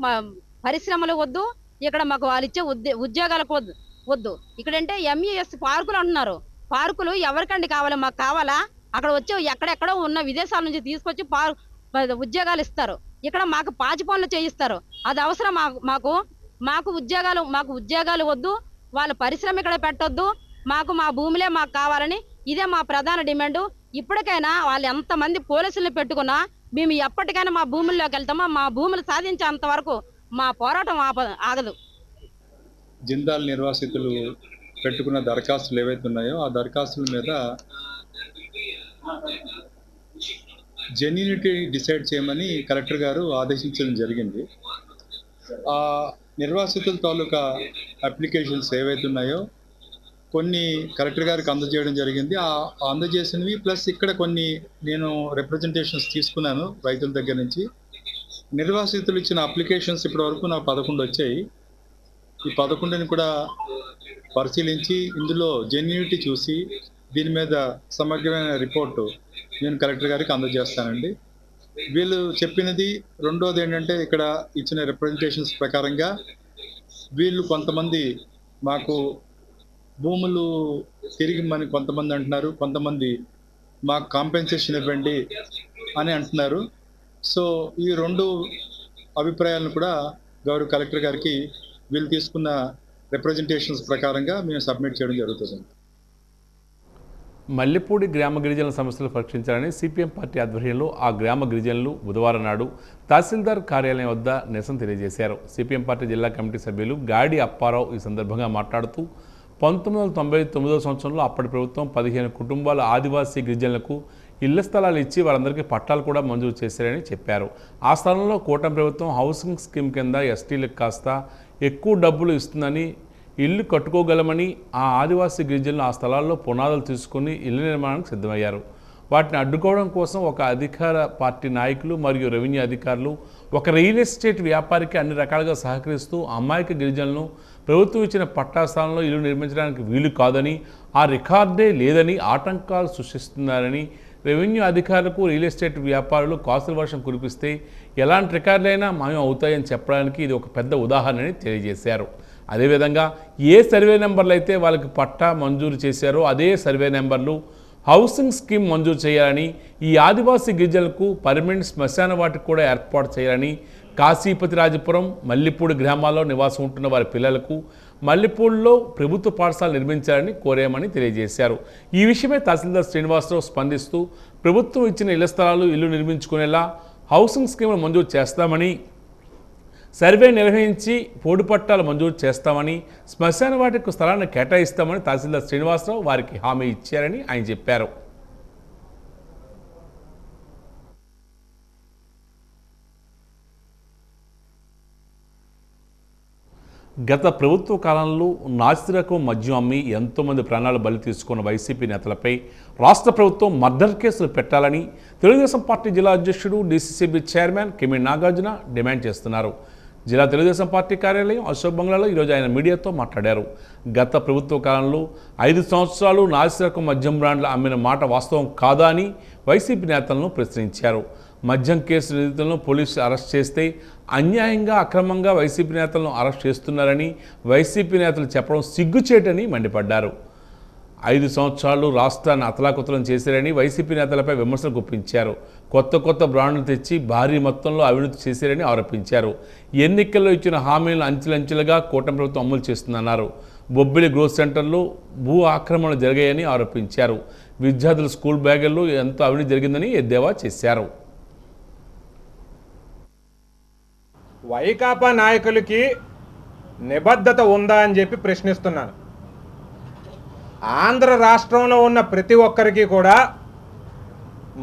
K: పరిశ్రమలు వద్దు, ఇక్కడ మాకు వాళ్ళు ఇచ్చే ఉద్యోగాలకు వద్దు. ఇక్కడంటే ఎంఈఎస్ పార్కులు అంటున్నారు. పార్కులు ఎవరికండి కావాలి? మాకు కావాలా? అక్కడ వచ్చి ఎక్కడెక్కడో ఉన్న విదేశాల నుంచి తీసుకొచ్చి ఉద్యోగాలు ఇస్తారు. ఇక్కడ మాకు పాచి పనులు చేయిస్తారు. అది అవసరం మాకు ఉద్యోగాలు వద్దు, వాళ్ళ పరిశ్రమ ఇక్కడ పెట్టొద్దు, మా భూములే మాకు కావాలని ఇదే మా ప్రధాన డిమాండ్. ఇప్పటికైనా వాళ్ళు ఎంతమంది పోలీసుల్ని పెట్టుకున్నా మేము ఎప్పటికైనా మా భూముల్లోకి వెళ్తామో, మా భూములు సాధించేంత వరకు మా పోరాటం ఆగదు.
L: జిందాల్ నిర్వాసితులు పెట్టుకున్న దరఖాస్తులు ఏవైతే ఉన్నాయో ఆ దరఖాస్తుల మీద జెన్యూనిటీ డిసైడ్ చేయమని కలెక్టర్ గారు ఆదేశించడం జరిగింది. ఆ నిర్వాసితుల తాలూకా అప్లికేషన్స్ ఏవైతే ఉన్నాయో కొన్ని కలెక్టర్ గారికి అందజేయడం జరిగింది. ఆ అందజేసినవి ప్లస్ ఇక్కడ కొన్ని నేను రిప్రజెంటేషన్స్ తీసుకున్నాను రైతుల దగ్గర నుంచి. నిర్వాసితులు ఇచ్చిన అప్లికేషన్స్ ఇప్పటి వరకు నాకు 11 వచ్చాయి. ఈ 11ని కూడా పరిశీలించి ఇందులో జెన్యూనిటీ చూసి దీని మీద సమగ్రమైన రిపోర్టు నేను కలెక్టర్ గారికి అందజేస్తానండి. వీళ్ళు చెప్పినది రెండోది ఏంటంటే ఇక్కడ ఇచ్చిన రిప్రజెంటేషన్స్ ప్రకారంగా వీళ్ళు కొంతమంది మాకు భూములు తిరిగి మన కొంతమంది అంటున్నారు, కొంతమంది మాకు కాంపెన్సేషన్ ఇవ్వండి అని అంటున్నారు. సో ఈ 2 అభిప్రాయాలను కూడా గౌరవ కలెక్టర్ గారికి వీళ్ళు తీసుకున్న రిప్రజెంటేషన్స్ ప్రకారంగా మేము సబ్మిట్ చేయడం జరుగుతుంది.
A: మల్లెపూడి గ్రామ గిరిజనుల సమస్యలు పరిష్కరించాలని సిపిఎం పార్టీ ఆధ్వర్యంలో ఆ గ్రామ గిరిజనులు బుధవారం నాడు తహసీల్దార్ కార్యాలయం వద్ద నిరసన తెలియజేశారు. సిపిఎం పార్టీ జిల్లా కమిటీ సభ్యులు గాడి అప్పారావు ఈ సందర్భంగా మాట్లాడుతూ 1999 సంవత్సరంలో అప్పటి ప్రభుత్వం 15 కుటుంబాల ఆదివాసీ గిరిజనులకు ఇళ్ల స్థలాలు ఇచ్చి వారందరికీ పట్టాలు కూడా మంజూరు చేశారని చెప్పారు. ఆ స్థలంలో కూటమి ప్రభుత్వం హౌసింగ్ స్కీమ్ కింద ఎస్టీలకు కాస్త ఎక్కువ డబ్బులు ఇస్తుందని, ఇల్లు కట్టుకోగలమని ఆ ఆదివాసీ గిరిజనులు ఆ స్థలాల్లో పునాదులు తీసుకుని ఇళ్ల నిర్మాణానికి సిద్ధమయ్యారు. వాటిని అడ్డుకోవడం కోసం ఒక అధికార పార్టీ నాయకులు మరియు రెవెన్యూ అధికారులు ఒక రియల్ ఎస్టేట్ వ్యాపారికి అన్ని రకాలుగా సహకరిస్తూ అమాయక గిరిజనులను ప్రభుత్వం ఇచ్చిన పట్టా స్థలంలో ఇల్లు నిర్మించడానికి వీలు కాదని, ఆ రికార్డే లేదని ఆటంకాలు సృష్టిస్తున్నారని, రెవెన్యూ అధికారులకు రియల్ ఎస్టేట్ వ్యాపారులు కాసుల వర్షం కురిపిస్తే ఎలాంటి రికార్డులైనా మాయం అవుతాయని చెప్పడానికి ఇది ఒక పెద్ద ఉదాహరణని తెలియజేశారు. అదేవిధంగా ఏ సర్వే నెంబర్లు అయితే వాళ్ళకి పట్టా మంజూరు చేశారో అదే సర్వే నెంబర్లు హౌసింగ్ స్కీమ్ మంజూరు చేయాలని, ఈ ఆదివాసీ గిరిజనులకు పర్మనెంట్ శ్మశాన వాటికి కూడా ఏర్పాటు చేయాలని, కాశీపతిరాజపురం, మల్లిపూడి గ్రామాల్లో నివాసం ఉంటున్న వారి పిల్లలకు మల్లిపూడిలో ప్రభుత్వ పాఠశాల నిర్మించాలని కోరామని తెలియజేశారు. ఈ విషయమై తహసీల్దార్ శ్రీనివాసరావు స్పందిస్తూ ప్రభుత్వం ఇచ్చిన ఇళ్ల స్థలాలు ఇల్లు నిర్మించుకునేలా హౌసింగ్ స్కీములు మంజూరు చేస్తామని, సర్వే నిర్వహించి పోడు పట్టాలు మంజూరు చేస్తామని, శ్మశాన వాటికి స్థలాన్ని కేటాయిస్తామని తహసీల్దార్ శ్రీనివాసరావు వారికి హామీ ఇచ్చారని ఆయన చెప్పారు. గత ప్రభుత్వ కాలంలో నాసిరకం మద్యం అమ్మి ఎంతోమంది ప్రాణాలు బలి తీసుకున్న వైసీపీ నేతలపై రాష్ట్ర ప్రభుత్వం మర్డర్ కేసులు పెట్టాలని తెలుగుదేశం పార్టీ జిల్లా అధ్యక్షుడు డీసీసీబీ చైర్మన్ కిమి నాగార్జున డిమాండ్ చేస్తున్నారు. జిల్లా తెలుగుదేశం పార్టీ కార్యాలయం అశోక్ బంగ్లాలో ఈరోజు ఆయన మీడియాతో మాట్లాడారు. గత ప్రభుత్వ కాలంలో 5 సంవత్సరాలు నాసిరకం మద్యం బ్రాండ్లు అమ్మిన మాట వాస్తవం కాదా అని వైసీపీ నేతలను ప్రశ్నించారు. మద్యం కేసు నిందితులను పోలీసులు అరెస్ట్ చేస్తే అన్యాయంగా అక్రమంగా వైసీపీ నేతలను అరెస్ట్ చేస్తున్నారని వైసీపీ నేతలు చెప్పడం సిగ్గుచేటని మండిపడ్డారు. 5 సంవత్సరాలు రాష్ట్రాన్ని అతలాకుతలం చేశారని వైసీపీ నేతలపై విమర్శలు గుప్పించారు. కొత్త బ్రాండ్లు తెచ్చి భారీ మొత్తంలో అవినీతి చేశారని ఆరోపించారు. ఎన్నికల్లో ఇచ్చిన హామీలను అంచెలంచెలుగా కూటమి ప్రభుత్వం అమలు చేస్తుందన్నారు. బొబ్బిలి గ్రోత్ సెంటర్లో భూ ఆక్రమణలు జరిగాయని ఆరోపించారు. విద్యార్థుల స్కూల్ బ్యాగుల్లో ఎంతో అవినీతి జరిగిందని ఎద్దేవా చేశారు.
M: వైకాపా నాయకులకి నిబద్ధత ఉందా అని చెప్పి ప్రశ్నిస్తున్నాను. ఆంధ్ర రాష్ట్రంలో ఉన్న ప్రతి ఒక్కరికి కూడా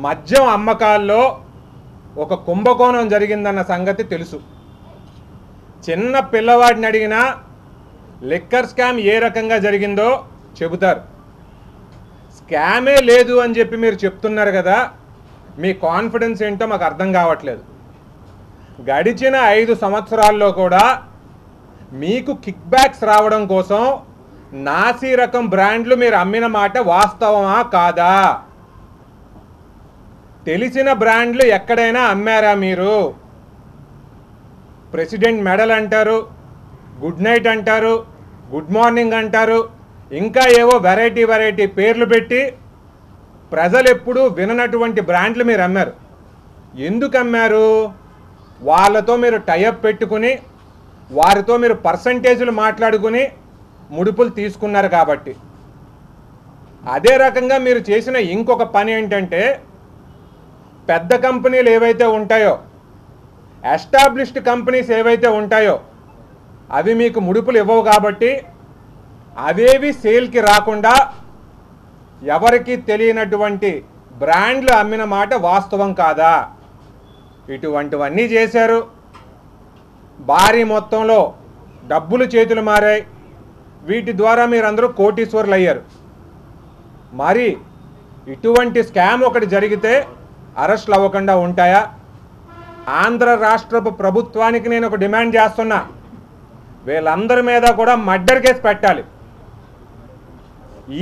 M: మద్యం అమ్మకాల్లో ఒక కుంభకోణం జరిగిందన్న సంగతి తెలుసు. చిన్న పిల్లవాడిని అడిగినా లిక్కర్ స్కామ్ ఏ రకంగా జరిగిందో చెబుతారు. స్కామే లేదు అని చెప్పి మీరు చెప్తున్నారు కదా, మీ కాన్ఫిడెన్స్ ఏంటో మాకు అర్థం కావట్లేదు. గడిచిన 5 సంవత్సరాల్లో కూడా మీకు కిక్ బ్యాక్స్ రావడం కోసం నాసి రకం బ్రాండ్లు మీరు అమ్మిన మాట వాస్తవమా కాదా? తెలిసిన బ్రాండ్లు ఎక్కడైనా అమ్మారా మీరు? ప్రెసిడెంట్ మెడల్ అంటారు, గుడ్ నైట్ అంటారు, గుడ్ మార్నింగ్ అంటారు, ఇంకా ఏవో వెరైటీ పేర్లు పెట్టి ప్రజలు ఎప్పుడూ విననటువంటి బ్రాండ్లు మీరు అమ్మారు. ఎందుకు అమ్మారు? వాళ్ళతో మీరు టైఅప్ పెట్టుకుని వారితో మీరు పర్సంటేజీలు మాట్లాడుకుని ముడుపులు తీసుకున్నారు కాబట్టి. అదే రకంగా మీరు చేసిన ఇంకొక పని ఏంటంటే, పెద్ద కంపెనీలు ఏవైతే ఉంటాయో, ఎస్టాబ్లిష్డ్ కంపెనీస్ ఏవైతే ఉంటాయో అవి మీకు ముడుపులు ఇవ్వవు కాబట్టి అవేవి సేల్కి రాకుండా ఎవరికి తెలియనటువంటి బ్రాండ్లు అమ్మిన మాట వాస్తవం కాదా? ఇటువంటివన్నీ చేశారు. భారీ మొత్తంలో డబ్బులు చేతులు మారాయి. వీటి ద్వారా మీరందరూ కోటీశ్వరులు అయ్యారు. మరి ఇటువంటి స్కామ్ ఒకటి జరిగితే అరెస్టులు అవ్వకుండా ఉంటాయా? ఆంధ్ర రాష్ట్రపు ప్రభుత్వానికి నేను ఒక డిమాండ్ చేస్తున్నా, వీళ్ళందరి మీద కూడా మర్డర్ కేసు పెట్టాలి.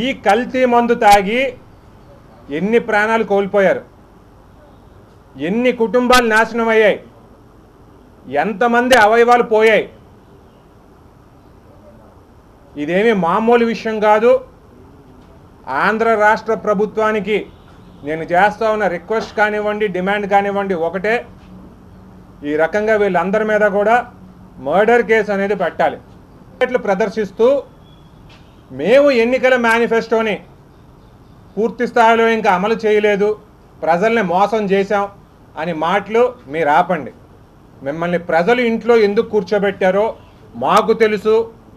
M: ఈ కల్తీ మందు తాగి ఎన్ని ప్రాణాలు కోల్పోయారు, ఎన్ని కుటుంబాలు నాశనం అయ్యాయి, ఎంతమంది అవయవాలు పోయాయి. ఇదేమీ మామూలు విషయం కాదు. ఆంధ్ర రాష్ట్ర ప్రభుత్వానికి నేను చేస్తా ఉన్న రిక్వెస్ట్ కానివ్వండి, డిమాండ్ కానివ్వండి ఒకటే, ఈ రకంగా వీళ్ళందరి మీద కూడా మర్డర్ కేసు అనేది పెట్టాలి. ప్రదర్శిస్తూ మేము ఎన్నికల మేనిఫెస్టోని పూర్తి స్థాయిలో ఇంకా అమలు చేయలేదు, ప్రజల్ని మోసం చేశాం అని మాటలు మీరు ఆపండి. మిమ్మల్ని ప్రజలు ఇంట్లో ఎందుకు కూర్చోబెట్టారో మాకు తెలుసు,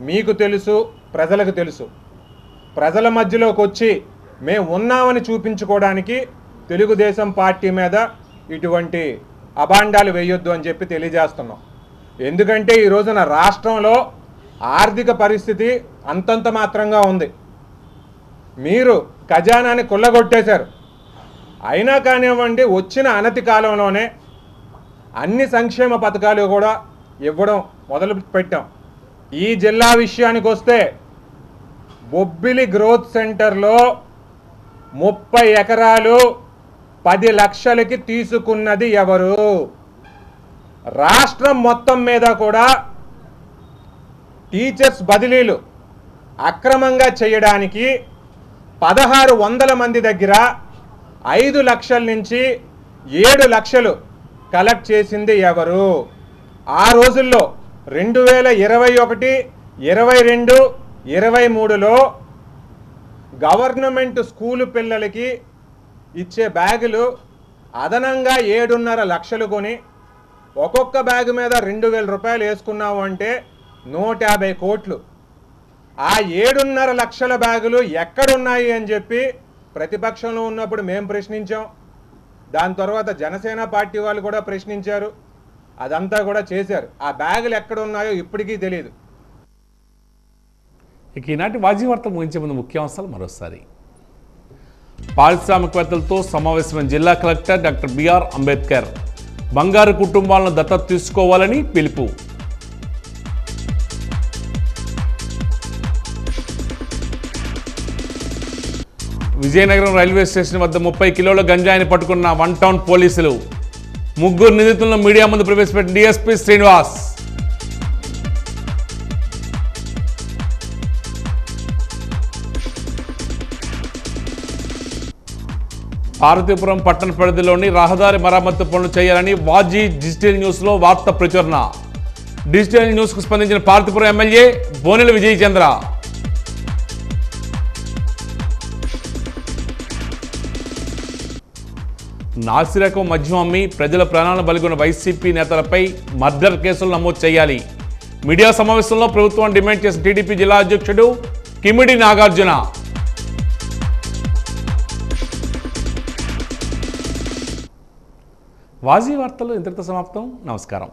M: మీకు తెలుసు, ప్రజలకు తెలుసు. ప్రజల మధ్యలోకి వచ్చి మేము ఉన్నామని చూపించుకోవడానికి తెలుగుదేశం పార్టీ మీద ఇటువంటి అభాండాలు వేయొద్దు అని చెప్పి తెలియజేస్తున్నాం. ఎందుకంటే ఈ రోజున రాష్ట్రంలో ఆర్థిక పరిస్థితి అంతంత మాత్రంగా ఉంది. మీరు ఖజానాని కొల్లగొట్టేశారు. అయినా కానివ్వండి, వచ్చిన అనతి కాలంలోనే అన్ని సంక్షేమ పథకాలు కూడా ఇవ్వడం మొదలు పెట్టాం. ఈ జిల్లా విషయానికి వస్తే బొబ్బిలి గ్రోత్ సెంటర్లో 30 ఎకరాలు 10 లక్షలకి తీసుకున్నది ఎవరు? రాష్ట్రం మొత్తం మీద కూడా టీచర్స్ బదిలీలు అక్రమంగా చేయడానికి 1600 మంది దగ్గర 5 లక్షల నుంచి 7 లక్షలు కలెక్ట్ చేసింది ఎవరు? ఆ రోజుల్లో 2021, 22, 23లో గవర్నమెంట్ స్కూలు పిల్లలకి ఇచ్చే బ్యాగులు అదనంగా 7.5 లక్షలు కొని ఒక్కొక్క బ్యాగ్ మీద 2,000 రూపాయలు వేసుకున్నాము అంటే 150 కోట్లు. ఆ 7.5 లక్షల బ్యాగులు ఎక్కడున్నాయి అని చెప్పి ప్రతిపక్షంలో ఉన్నప్పుడు మేము ప్రశ్నించాం. దాని తర్వాత జనసేన పార్టీ వాళ్ళు కూడా ప్రశ్నించారు. అదంతా కూడా చేశారు. ఆ బ్యాగులు ఎక్కడున్నాయో ఇప్పటికీ తెలియదు.
A: ఇక ఈనాటి వాజీ వార్త ముగించే ముందు ముఖ్యాంశాలు మరోసారి. పారిశ్రామికవేత్తలతో సమావేశమైన జిల్లా కలెక్టర్ డాక్టర్ బిఆర్ అంబేద్కర్ బంగారు కుటుంబాలను దత్తత తీసుకోవాలని పిలుపు. విజయనగరం రైల్వే స్టేషన్ వద్ద 30 కిలోల గంజాయిని పట్టుకున్న 1 టౌన్ పోలీసులు. 3 నిందితులను మీడియా ముందు ప్రవేశపెట్టిన డీఎస్పీ శ్రీనివాస్. పార్వతీపురం పట్టణ పరిధిలోని రహదారి మరమ్మతు పనులు చేయాలని వాజీ డిజిటల్ న్యూస్లో వార్త ప్రచురణ. డిజిటల్ న్యూస్కు స్పందించిన పార్వతీపురం ఎమ్మెల్యే బోనెల విజయ్ చంద్ర. నాసిరకం మద్యం అమ్మి ప్రజల ప్రాణాలను బలిగొన్న వైసీపీ నేతలపై మర్డర్ కేసులు నమోదు చేయాలి. మీడియా సమావేశంలో ప్రభుత్వం డిమాండ్ చేసిన టీడీపీ జిల్లా అధ్యక్షుడు కిమిడి నాగార్జున. వాజీ వార్తలు ఇంతటితో సమాప్తం. నమస్కారం.